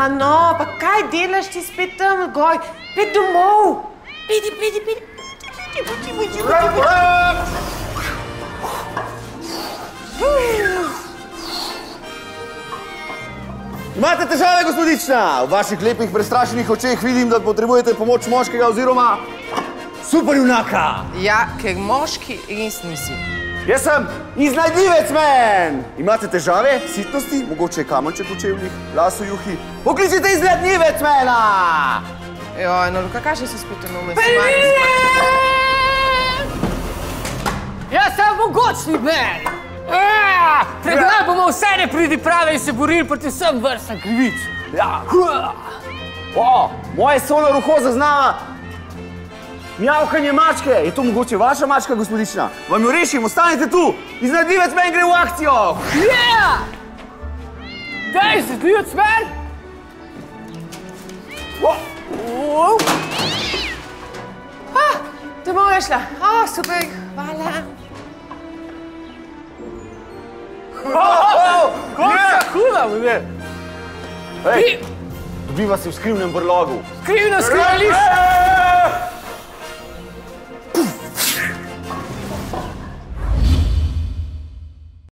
Ma no, pa kaj delaš ti spet tam, goj? Pet domov! Pidi. Imate težave, gospodična? V vaših lepih, prestrašenih očeh vidim, da potrebujete pomoč moškega oziroma superjunaka. Ja, ker moški res nisi. Jaz sem iznajdljivec, men! Imate težave? Sitnosti? Mogoče kamenček v čevljih? Las v juhi? Pokličite iznajdljivec, mena! Joj, no, Luka, kaj še si spet nome? Jaz sem mogočni, men! Pregnali bomo vse nepridiprave in se borili proti vsem vrstam krivic. Ja. Moje solo ruho zaznava mjavkanje mačke. Je to mogoče vaša mačka, gospodična? Vam jo rešim, ostanite tu! Iznajdljivec men gre v akcijo! Daj, iznajdljivec men! Domov je šla. Super, hvala. Konca huda, bude! Dobiva se v skrivnem brlogu. Skrivno skrivališče!